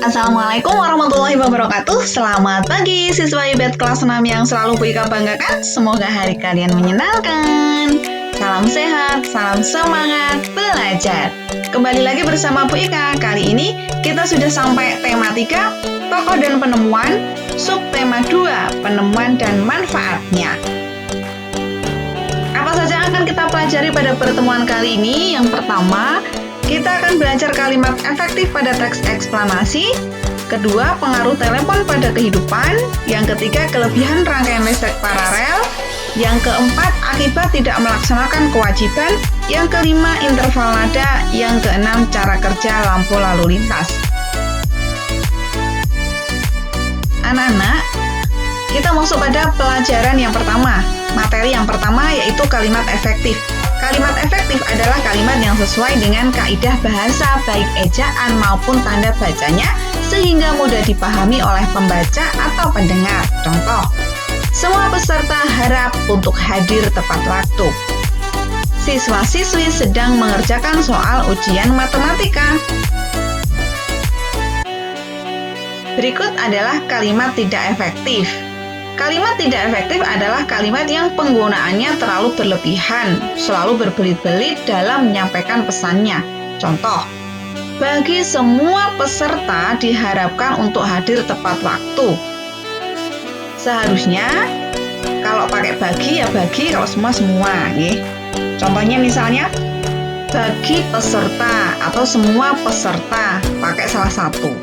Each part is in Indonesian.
Assalamualaikum warahmatullahi wabarakatuh. Selamat pagi siswa IBET kelas 6 yang selalu Bu Ika banggakan. Semoga hari kalian menyenangkan. Salam sehat, salam semangat belajar. Kembali lagi bersama Bu Ika. Kali ini kita sudah sampai tema 3, tokoh dan penemuan, subtema 2, penemuan dan manfaatnya. Apa saja yang akan kita pelajari pada pertemuan kali ini? Yang pertama, kita akan belajar kalimat efektif pada teks eksplanasi. Kedua, pengaruh telepon pada kehidupan. Yang ketiga, kelebihan rangkaian listrik paralel. Yang keempat, akibat tidak melaksanakan kewajiban. Yang kelima, interval nada. Yang keenam, cara kerja lampu lalu lintas. Anak-anak, kita masuk pada pelajaran yang pertama. Materi yang pertama yaitu kalimat efektif. Kalimat efektif adalah kalimat yang sesuai dengan kaidah bahasa, baik ejaan maupun tanda bacanya, sehingga mudah dipahami oleh pembaca atau pendengar. Contoh, semua peserta harap untuk hadir tepat waktu. Siswa-siswi sedang mengerjakan soal ujian matematika. Berikut adalah kalimat tidak efektif. Kalimat tidak efektif adalah kalimat yang penggunaannya terlalu berlebihan, selalu berbelit-belit dalam menyampaikan pesannya. Contoh, bagi semua peserta diharapkan untuk hadir tepat waktu. Seharusnya, kalau pakai bagi ya bagi, kalau semua ya. Contohnya misalnya, bagi peserta atau semua peserta, pakai salah satu.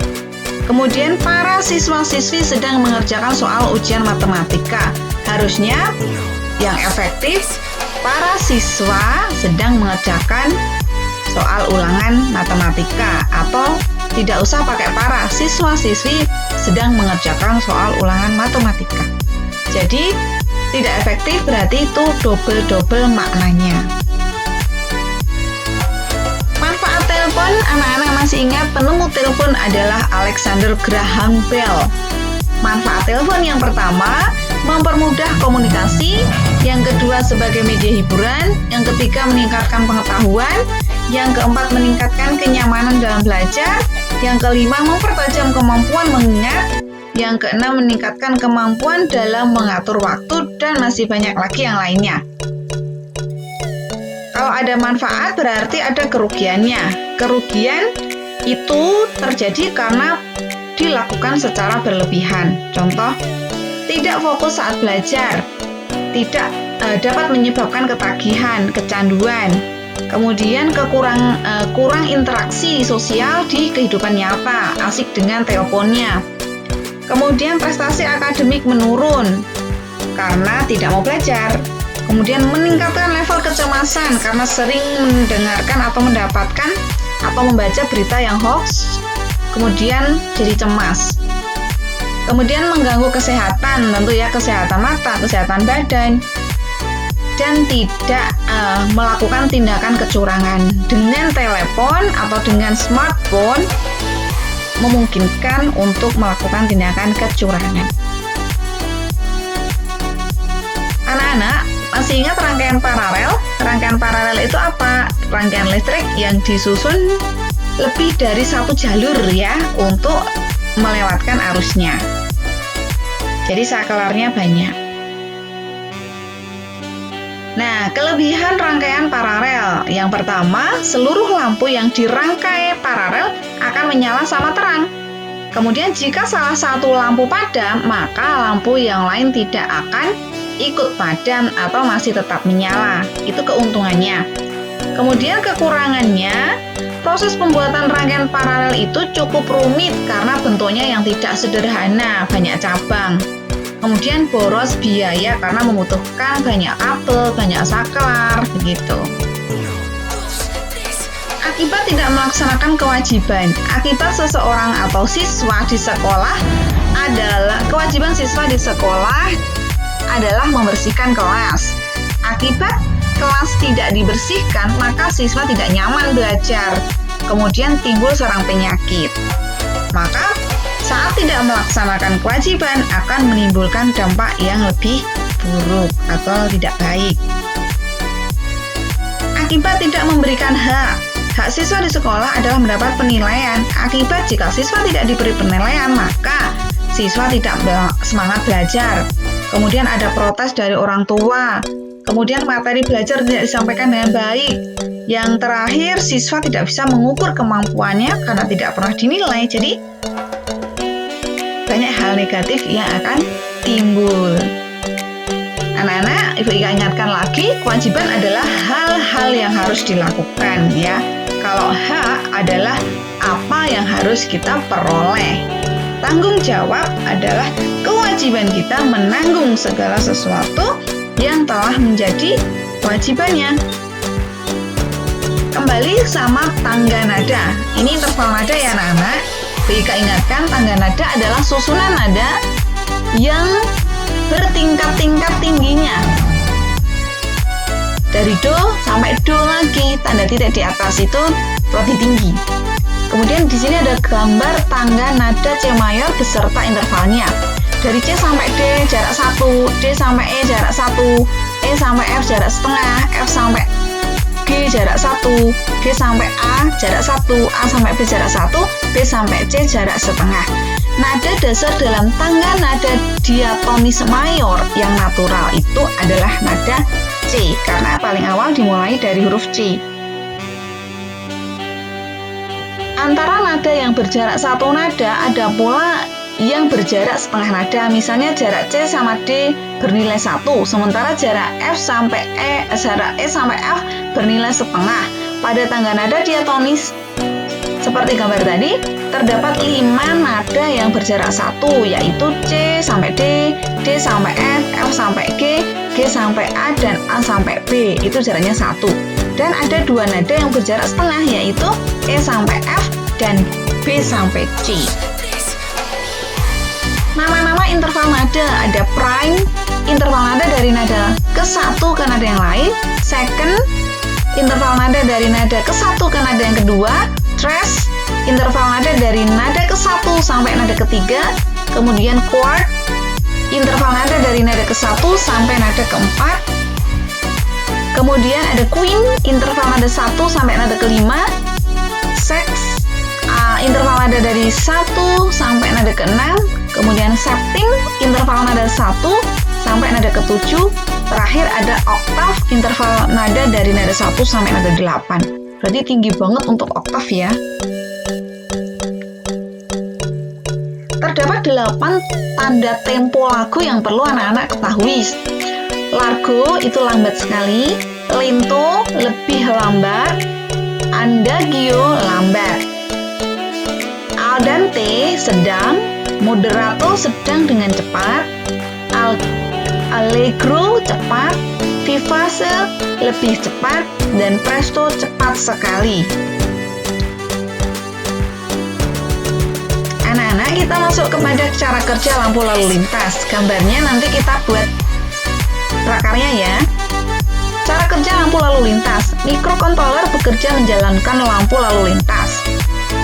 Kemudian para siswa-siswi sedang mengerjakan soal ujian matematika. Harusnya yang efektif, para siswa sedang mengerjakan soal ulangan matematika. Atau tidak usah pakai para, siswa-siswi sedang mengerjakan soal ulangan matematika. Jadi tidak efektif berarti itu double maknanya. Telepon, anak-anak masih ingat penemu telepon adalah Alexander Graham Bell. Manfaat telepon yang pertama, mempermudah komunikasi. Yang kedua, sebagai media hiburan. Yang ketiga, meningkatkan pengetahuan. Yang keempat, meningkatkan kenyamanan dalam belajar. Yang kelima, mempertajam kemampuan mengingat. Yang keenam, meningkatkan kemampuan dalam mengatur waktu, dan masih banyak lagi yang lainnya. Kalau ada manfaat berarti ada kerugiannya. Kerugian itu terjadi karena dilakukan secara berlebihan. Contoh, tidak fokus saat belajar, tidak dapat menyebabkan ketagihan, kecanduan. Kemudian kurang interaksi sosial di kehidupan nyata, asik dengan teleponnya. Kemudian prestasi akademik menurun karena tidak mau belajar. Kemudian meningkatkan level kecemasan karena sering mendengarkan atau mendapatkan atau membaca berita yang hoax, kemudian jadi cemas. Kemudian mengganggu kesehatan, tentu ya, kesehatan mata, kesehatan badan, dan tidak melakukan tindakan kecurangan. Dengan telepon atau dengan smartphone memungkinkan untuk melakukan tindakan kecurangan. Anak-anak, masih ingat rangkaian paralel? Rangkaian paralel itu apa? Rangkaian listrik yang disusun lebih dari satu jalur ya untuk melewatkan arusnya. Jadi saklarnya banyak. Nah, kelebihan rangkaian paralel. Yang pertama, seluruh lampu yang dirangkai paralel akan menyala sama terang. Kemudian jika salah satu lampu padam, maka lampu yang lain tidak akan ikut padam atau masih tetap menyala. Itu keuntungannya. Kemudian kekurangannya, proses pembuatan rangkaian paralel itu cukup rumit karena bentuknya yang tidak sederhana, banyak cabang. Kemudian boros biaya karena membutuhkan banyak kabel, banyak saklar, begitu. Akibat tidak melaksanakan kewajiban. Akibat seseorang atau siswa di sekolah adalah kewajiban siswa di sekolah adalah membersihkan kelas. Akibat kelas tidak dibersihkan, maka siswa tidak nyaman belajar. Kemudian timbul serang penyakit. Maka saat tidak melaksanakan kewajiban akan menimbulkan dampak yang lebih buruk atau tidak baik. Akibat tidak memberikan hak. Hak siswa di sekolah adalah mendapat penilaian. Akibat jika siswa tidak diberi penilaian, maka siswa tidak semangat belajar. Kemudian ada protes dari orang tua. Kemudian materi belajar tidak disampaikan dengan baik. Yang terakhir, siswa tidak bisa mengukur kemampuannya karena tidak pernah dinilai. Jadi, banyak hal negatif yang akan timbul. Anak-anak, Ibu Ika ingatkan lagi, kewajiban adalah hal-hal yang harus dilakukan ya. Kalau hak adalah apa yang harus kita peroleh. Tanggung jawab adalah kewajiban kita menanggung segala sesuatu yang telah menjadi kewajibannya. Kembali sama tangga nada. Ini interval nada ya anak-anak. Ibu Ika ingatkan, tangga nada adalah susunan nada yang bertingkat-tingkat tingginya. Dari do sampai do lagi, tanda titik di atas itu lebih tinggi. Kemudian di sini ada gambar tangga nada C mayor beserta intervalnya. Dari C sampai D jarak 1, D sampai E jarak 1, E sampai F jarak setengah, F sampai G jarak 1, G sampai A jarak 1, A sampai B jarak 1, B sampai C jarak setengah. Nada dasar dalam tangga nada diatonis mayor yang natural itu adalah nada C, karena paling awal dimulai dari huruf C. Antara nada yang berjarak satu nada ada pula yang berjarak setengah nada. Misalnya jarak C sama D bernilai 1, sementara jarak jarak E sampai F bernilai setengah. Pada tangga nada diatonis seperti gambar tadi, terdapat 5 nada yang berjarak 1, yaitu C sampai D, D sampai F, F sampai G, G sampai A, dan A sampai B. Itu jaraknya 1. Dan ada 2 nada yang berjarak setengah, yaitu E sampai F dan B sampai C. Nama-nama interval nada ada prime, interval nada dari nada ke-1 ke nada yang lain, second, interval nada dari nada ke-1 ke nada yang kedua, tres, interval nada dari nada ke-1 sampai nada ketiga, kemudian quart, interval nada dari nada ke-1 sampai nada ke-4, kemudian ada quint, interval nada 1 sampai nada ke-5, sexth, interval nada dari 1 sampai nada ke-6, kemudian septim, interval nada 1 sampai nada ke-7, terakhir ada oktav, interval nada dari nada 1 sampai nada 8. Berarti tinggi banget untuk oktav ya. Terdapat 8 tanda tempo lagu yang perlu anak-anak ketahui. Largo itu lambat sekali, lento lebih lambat, andagio lambat, al dente sedang, moderato sedang dengan cepat, allegro cepat, vivace lebih cepat, dan presto cepat sekali. Anak-anak, kita masuk kepada cara kerja lampu lalu lintas. Gambarnya nanti kita buat prakarya ya. Cara kerja lampu lalu lintas. Microcontroller bekerja menjalankan lampu lalu lintas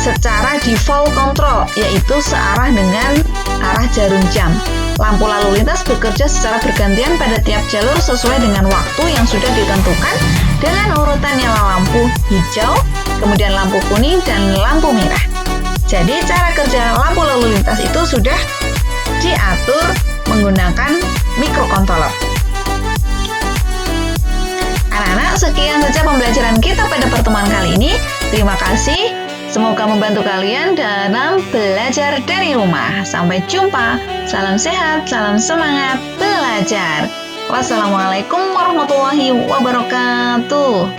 secara default control, yaitu searah dengan arah jarum jam. Lampu lalu lintas bekerja secara bergantian pada tiap jalur sesuai dengan waktu yang sudah ditentukan dengan urutan nyala lampu hijau, kemudian lampu kuning, dan lampu merah. Jadi cara kerja lampu lalu lintas itu sudah diatur menggunakan microcontroller. Anak-anak, sekian saja pembelajaran kita pada pertemuan kali ini. Terima kasih. Semoga membantu kalian dalam belajar dari rumah. Sampai jumpa. Salam sehat, salam semangat belajar. Wassalamualaikum warahmatullahi wabarakatuh.